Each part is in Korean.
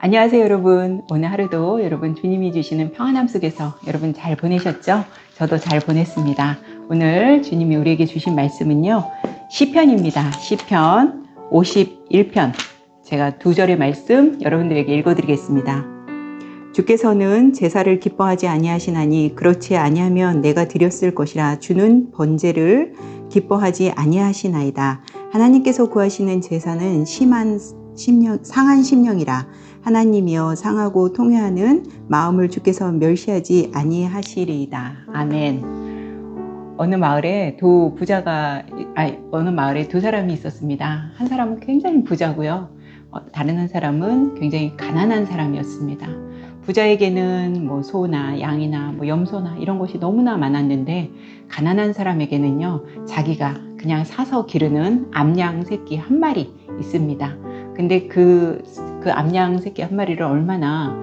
안녕하세요 여러분. 오늘 하루도 여러분 주님이 주시는 평안함 속에서 여러분 잘 보내셨죠? 저도 잘 보냈습니다. 오늘 주님이 우리에게 주신 말씀은요, 시편입니다. 시편 51편. 제가 두 절의 말씀 여러분들에게 읽어드리겠습니다. 주께서는 제사를 기뻐하지 아니하시나니 그렇지 아니하면 내가 드렸을 것이라. 주는 번제를 기뻐하지 아니하시나이다. 하나님께서 구하시는 제사는 상한 심령이라. 하나님이여 상하고 통회하는 마음을 주께서 멸시하지 아니하시리이다. 아멘. 어느 마을에 두 사람이 있었습니다. 한 사람은 굉장히 부자고요. 다른 한 사람은 굉장히 가난한 사람이었습니다. 부자에게는 뭐 소나 양이나 뭐 염소나 이런 것이 너무나 많았는데, 가난한 사람에게는요, 자기가 그냥 사서 기르는 암양 새끼 한 마리 있습니다. 근데 그 암양 새끼 한 마리를 얼마나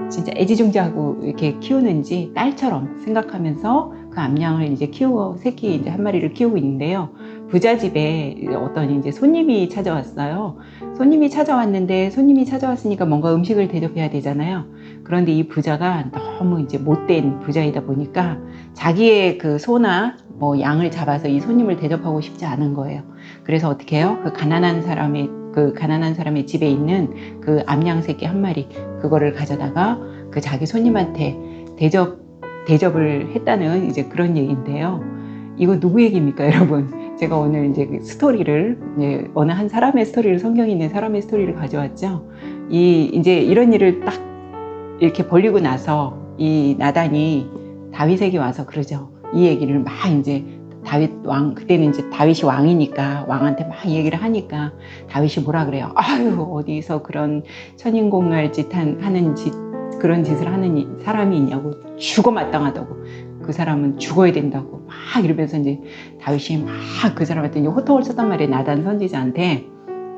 진짜 애지중지하고 이렇게 키우는지 딸처럼 생각하면서 그 암양을 이제 새끼 이제 한 마리를 키우고 있는데요. 부자 집에 어떤 이제 손님이 찾아왔어요. 손님이 찾아왔으니까 뭔가 음식을 대접해야 되잖아요. 그런데 이 부자가 너무 이제 못된 부자이다 보니까 자기의 그 소나 뭐 양을 잡아서 이 손님을 대접하고 싶지 않은 거예요. 그래서 어떻게 해요? 그 가난한 사람의 집에 있는 그 암양 새끼 한 마리, 그거를 가져다가 그 자기 손님한테 대접을 했다는 이제 그런 얘기인데요. 이거 누구 얘기입니까, 여러분? 제가 오늘 이제 그 스토리를, 어느 한 사람의 스토리를, 성경에 있는 사람의 스토리를 가져왔죠. 이제 이런 일을 딱 이렇게 벌리고 나서 이 나단이 다윗에게 와서 그러죠. 이 얘기를 막 이제 그때는 이제 다윗이 왕이니까 왕한테 막 얘기를 하니까 다윗이 뭐라 그래요? 아유, 어디서 그런 천인공날 그런 짓을 하는 사람이 있냐고, 죽어 마땅하다고, 그 사람은 죽어야 된다고 막 이러면서 이제 다윗이 막 그 사람한테 이제 호통을 쳤단 말이에요. 나단 선지자한테.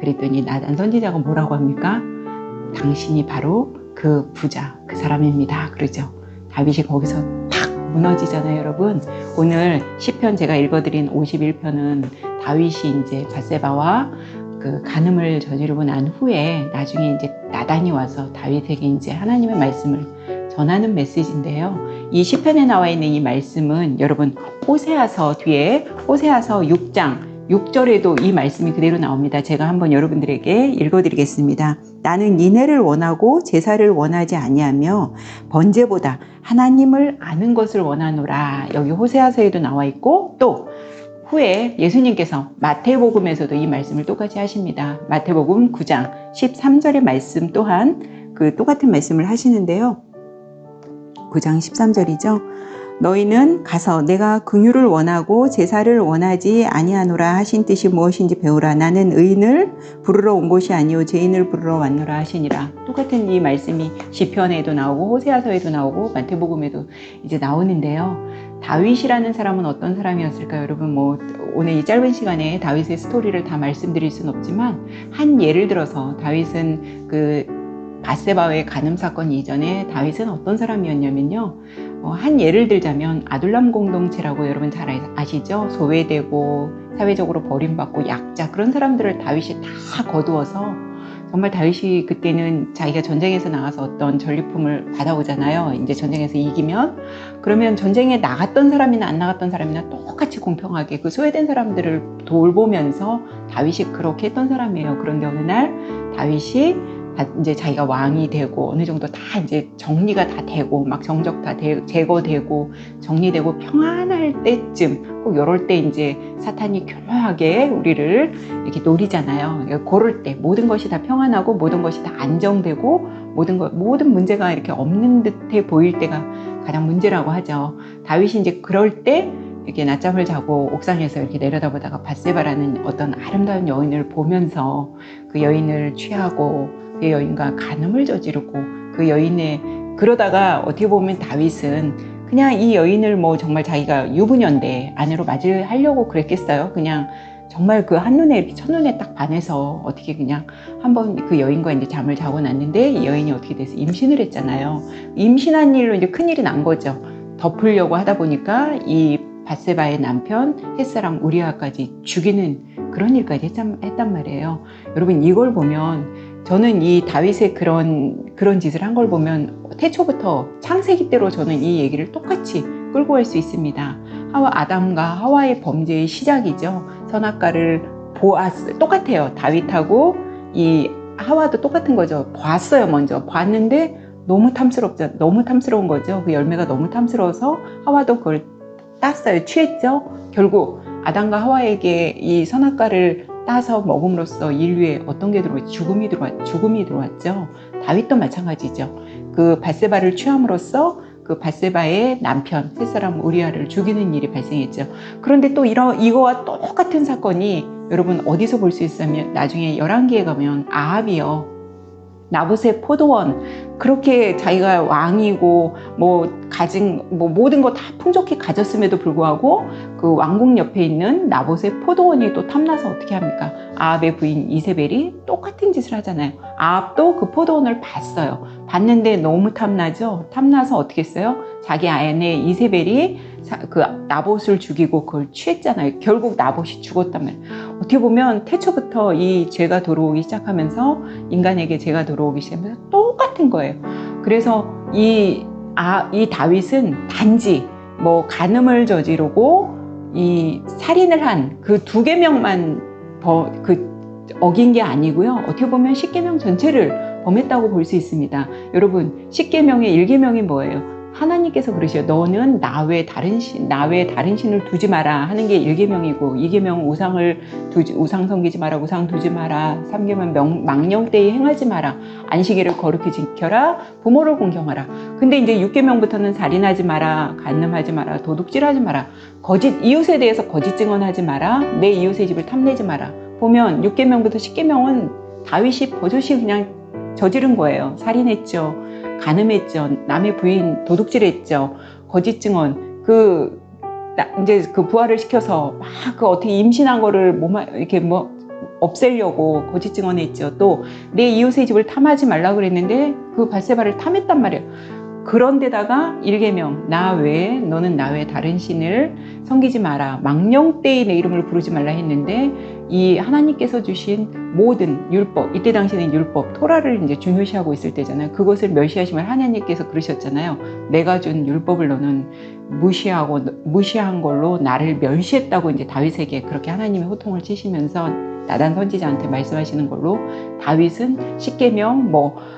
그랬더니 나단 선지자가 뭐라고 합니까? 당신이 바로 그 부자, 그 사람입니다. 그러죠. 다윗이 거기서 탁 무너지잖아요, 여러분. 오늘 시편 제가 읽어드린 51편은 다윗이 이제 밧세바와 그 간음을 저지르고 난 후에 나중에 이제 나단이 와서 다윗에게 이제 하나님의 말씀을 전하는 메시지인데요. 이 시편에 나와 있는 이 말씀은 여러분 호세아서 6장 6절에도 이 말씀이 그대로 나옵니다. 제가 한번 여러분들에게 읽어드리겠습니다. 나는 인애를 원하고 제사를 원하지 아니하며 번제보다 하나님을 아는 것을 원하노라. 여기 호세아서에도 나와 있고, 또 후에 예수님께서 마태복음에서도 이 말씀을 똑같이 하십니다. 마태복음 9장 13절의 말씀 또한 그 똑같은 말씀을 하시는데요. 9장 13절이죠. 너희는 가서 내가 긍휼을 원하고 제사를 원하지 아니하노라 하신 뜻이 무엇인지 배우라. 나는 의인을 부르러 온 것이 아니요 죄인을 부르러 왔노라 하시니라. 똑같은 이 말씀이 시편에도 나오고 호세아서에도 나오고 마태복음에도 이제 나오는데요. 다윗이라는 사람은 어떤 사람이었을까요? 여러분, 오늘 이 짧은 시간에 다윗의 스토리를 다 말씀드릴 수는 없지만, 한 예를 들어서 다윗은 그 밧세바의 간음 사건 이전에 다윗은 어떤 사람이었냐면요. 한 예를 들자면 아둘람 공동체라고 여러분 잘 아시죠? 소외되고 사회적으로 버림받고 약자, 그런 사람들을 다윗이 다 거두어서, 정말 다윗이 그때는 자기가 전쟁에서 나가서 어떤 전리품을 받아오잖아요. 이제 전쟁에서 이기면, 그러면 전쟁에 나갔던 사람이나 안 나갔던 사람이나 똑같이 공평하게 그 소외된 사람들을 돌보면서 다윗이 그렇게 했던 사람이에요. 그런데 어느 날 다윗이 이제 자기가 왕이 되고 어느 정도 다 이제 정리가 다 되고 막 정적 다 제거되고 정리되고 평안할 때쯤, 꼭 이럴 때 이제 사탄이 교묘하게 우리를 이렇게 노리잖아요. 그럴 때 모든 것이 다 평안하고 모든 것이 다 안정되고 모든 문제가 이렇게 없는 듯해 보일 때가 가장 문제라고 하죠. 다윗이 이제 그럴 때 이렇게 낮잠을 자고 옥상에서 이렇게 내려다보다가 밧세바라는 어떤 아름다운 여인을 보면서 그 여인을 취하고 그 여인과 간음을 저지르고 그러다가 어떻게 보면 다윗은 그냥 이 여인을 정말 자기가 유부녀인데 아내로 맞이하려고 그랬겠어요. 그냥 정말 그 한눈에 이렇게 첫눈에 딱 반해서 어떻게 그냥 한번 그 여인과 이제 잠을 자고 났는데, 이 여인이 어떻게 돼서 임신을 했잖아요. 임신한 일로 이제 큰일이 난 거죠. 덮으려고 하다 보니까 이 밧세바의 남편 햇사람 우리아까지 죽이는 그런 일까지 했단 말이에요. 여러분, 이걸 보면 저는 이 다윗의 그런 짓을 한 걸 보면 태초부터 창세기 때로 저는 이 얘기를 똑같이 끌고 갈 수 있습니다. 아담과 하와의 범죄의 시작이죠. 선악과를 보았어요. 똑같아요. 다윗하고 이 하와도 똑같은 거죠. 봤어요. 먼저 봤는데 너무 탐스러운 거죠. 그 열매가 너무 탐스러워서 하와도 그걸 땄어요. 취했죠. 결국 아담과 하와에게 이 선악과를 따서 먹음으로써 인류에 어떤 게 들어왔죠? 죽음이 들어왔죠. 다윗도 마찬가지죠. 그 bat세바를 취함으로써 그 bat세바의 남편 셋사람 우리아를 죽이는 일이 발생했죠. 그런데 또 이거와 똑같은 사건이 여러분 어디서 볼 수 있으면 나중에 열왕기에 가면 아합이요. 나봇의 포도원, 그렇게 자기가 왕이고 모든 거 다 풍족히 가졌음에도 불구하고 그 왕궁 옆에 있는 나봇의 포도원이 또 탐나서 어떻게 합니까? 아합의 부인 이세벨이 똑같은 짓을 하잖아요. 아합도 그 포도원을 봤어요. 봤는데 너무 탐나죠? 탐나서 어떻게 했어요? 자기 아내 이세벨이 그 나봇을 죽이고 그걸 취했잖아요. 결국 나봇이 죽었단 말이에요. 어떻게 보면 태초부터 이 죄가 들어오기 시작하면서 인간에게 죄가 들어오기 시작하면서 똑같은 거예요. 그래서 이 다윗은 단지 간음을 저지르고 이 살인을 한 그 2계명만 어긴 게 아니고요. 어떻게 보면 10계명 전체를 범했다고 볼 수 있습니다. 여러분, 10계명의 1계명이 뭐예요? 하나님께서 그러셔요. 너는 나 외에 다른 신을 두지 마라 하는 게 1계명이고 2계명은 우상 섬기지 마라, 우상 두지 마라. 3계명은 망령되이 행하지 마라. 안식일을 거룩히 지켜라. 부모를 공경하라. 근데 이제 6계명부터는 살인하지 마라, 간음하지 마라, 도둑질하지 마라, 이웃에 대해서 거짓 증언하지 마라, 내 이웃의 집을 탐내지 마라. 보면 6계명부터 10계명은 다윗이 버젓이 그냥 저지른 거예요. 살인했죠. 간음했죠. 남의 부인 도둑질했죠. 거짓 증언. 이제 그 부활을 시켜서 어떻게 임신한 거를 이렇게 없애려고 거짓 증언했죠. 또 내 이웃의 집을 탐하지 말라고 그랬는데 그 bat세바를 탐했단 말이에요. 그런데다가 1계명, 너는 나 외에 다른 신을 섬기지 마라. 망령되이 내 이름을 부르지 말라 했는데 이 하나님께서 주신 모든 율법, 이때 당시에는 율법, 토라를 이제 중요시하고 있을 때잖아요. 그것을 멸시하시면 하나님께서 그러셨잖아요. 내가 준 율법을 너는 무시한 걸로 나를 멸시했다고 이제 다윗에게 그렇게 하나님의 호통을 치시면서 나단 선지자한테 말씀하시는 걸로 다윗은 10계명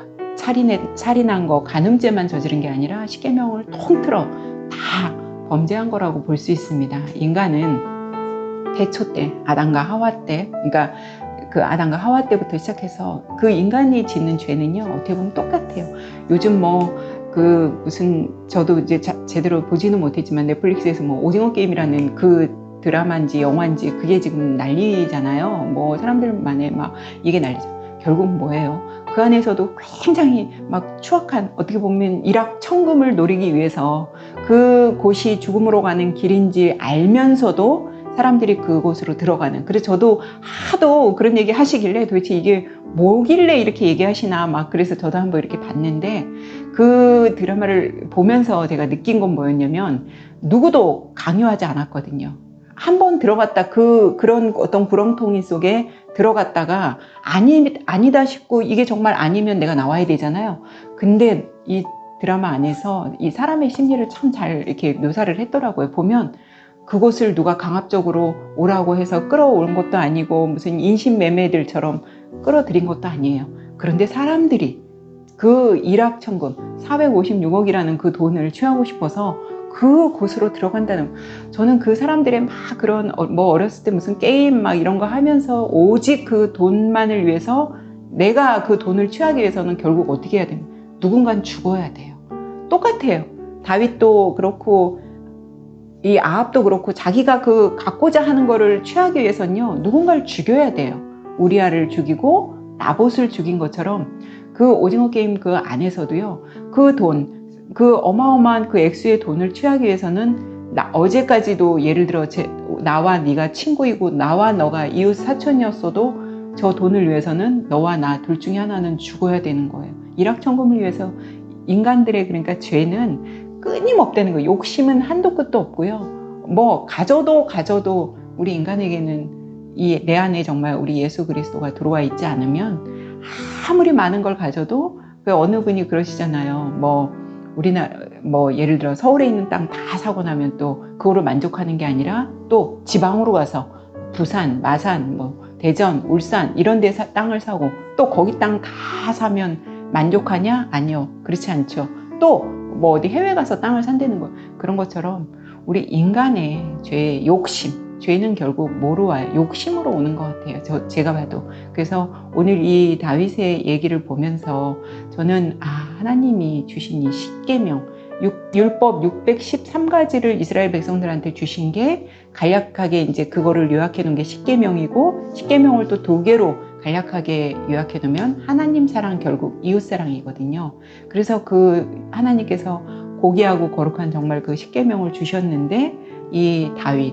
살인한 거, 간음죄만 저지른 게 아니라 10계명을 통틀어 다 범죄한 거라고 볼 수 있습니다. 인간은 태초 때, 아담과 하와 때, 그러니까 그 아담과 하와 때부터 시작해서 그 인간이 짓는 죄는요, 어떻게 보면 똑같아요. 요즘 저도 이제 제대로 보지는 못했지만 넷플릭스에서 오징어 게임이라는 그 드라마인지 영화인지 그게 지금 난리잖아요. 사람들만의 이게 난리죠. 결국은 뭐예요? 그 안에서도 굉장히 추악한, 어떻게 보면 일확천금을 노리기 위해서 그곳이 죽음으로 가는 길인지 알면서도 사람들이 그곳으로 들어가는. 그래서 저도 하도 그런 얘기 하시길래 도대체 이게 뭐길래 이렇게 얘기하시나 그래서 저도 한번 이렇게 봤는데 그 드라마를 보면서 제가 느낀 건 뭐였냐면 누구도 강요하지 않았거든요. 한번 들어갔다 그런 어떤 구렁텅이 속에 들어갔다가 아니다 싶고 이게 정말 아니면 내가 나와야 되잖아요. 근데 이 드라마 안에서 이 사람의 심리를 참 잘 이렇게 묘사를 했더라고요. 보면 그곳을 누가 강압적으로 오라고 해서 끌어온 것도 아니고 무슨 인신매매들처럼 끌어들인 것도 아니에요. 그런데 사람들이 그 일확천금 456억이라는 그 돈을 취하고 싶어서 그곳으로 들어간다는, 저는 그 사람들의 그런 어렸을 때 무슨 게임 이런 거 하면서 오직 그 돈만을 위해서 내가 그 돈을 취하기 위해서는 결국 어떻게 해야 됩니까? 누군가는 죽어야 돼요. 똑같아요. 다윗도 그렇고 이 아합도 그렇고 자기가 갖고자 하는 거를 취하기 위해서는요, 누군가를 죽여야 돼요. 우리아를 죽이고 나봇을 죽인 것처럼 그 오징어 게임 그 안에서도요, 그 어마어마한 그 액수의 돈을 취하기 위해서는 어제까지도 예를 들어 나와 네가 친구이고 나와 너가 이웃 사촌이었어도 저 돈을 위해서는 너와 나 둘 중에 하나는 죽어야 되는 거예요. 일확천금을 위해서 인간들의 그러니까 죄는 끊임없다는 거예요. 욕심은 한도 끝도 없고요. 가져도 우리 인간에게는 내 안에 정말 우리 예수 그리스도가 들어와 있지 않으면 아무리 많은 걸 가져도 그 어느 분이 그러시잖아요. 우리나라 예를 들어 서울에 있는 땅 다 사고 나면 또 그거로 만족하는 게 아니라 또 지방으로 가서 부산, 마산, 대전, 울산 이런 데 땅을 사고 또 거기 땅 다 사면 만족하냐? 아니요. 그렇지 않죠. 또 어디 해외 가서 땅을 산다는 거 그런 것처럼 우리 인간의 죄의 욕심, 죄는 결국 뭐로 와요? 욕심으로 오는 것 같아요. 제가 봐도. 그래서 오늘 이 다윗의 얘기를 보면서 저는 하나님이 주신 이 십계명, 율법 613가지를 이스라엘 백성들한테 주신 게 간략하게 이제 그거를 요약해 놓은 게 십계명이고, 십계명을 또 2개로 간략하게 요약해 놓으면 하나님 사랑 결국 이웃 사랑이거든요. 그래서 그 하나님께서 고귀하고 거룩한 정말 그 십계명을 주셨는데 이 다윗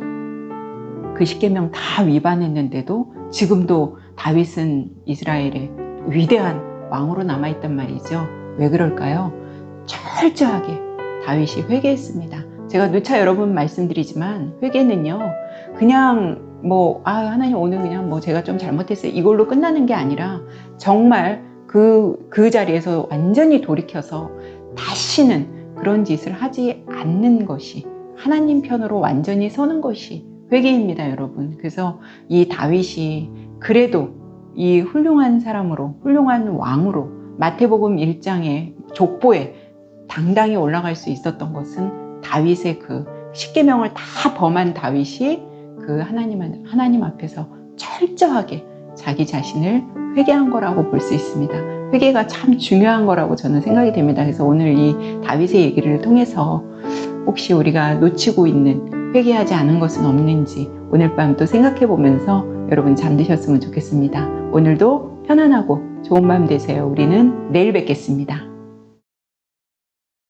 그 십계명 다 위반했는데도 지금도 다윗은 이스라엘의 위대한 왕으로 남아있단 말이죠. 왜 그럴까요? 철저하게 다윗이 회개했습니다. 제가 누차 여러 번 말씀드리지만 회개는요 그냥 하나님 오늘 그냥 제가 좀 잘못했어요 이걸로 끝나는 게 아니라 정말 그 자리에서 완전히 돌이켜서 다시는 그런 짓을 하지 않는 것이 하나님 편으로 완전히 서는 것이 회개입니다, 여러분. 그래서 이 다윗이 그래도 이 훌륭한 사람으로, 훌륭한 왕으로 마태복음 1장의 족보에 당당히 올라갈 수 있었던 것은 다윗의 그 십계명을 다 범한 다윗이 그 하나님 앞에서 철저하게 자기 자신을 회개한 거라고 볼 수 있습니다. 회개가 참 중요한 거라고 저는 생각이 됩니다. 그래서 오늘 이 다윗의 얘기를 통해서 혹시 우리가 놓치고 있는 회개하지 않은 것은 없는지 오늘 밤 또 생각해 보면서 여러분 잠드셨으면 좋겠습니다. 오늘도 편안하고 좋은 밤 되세요. 우리는 내일 뵙겠습니다.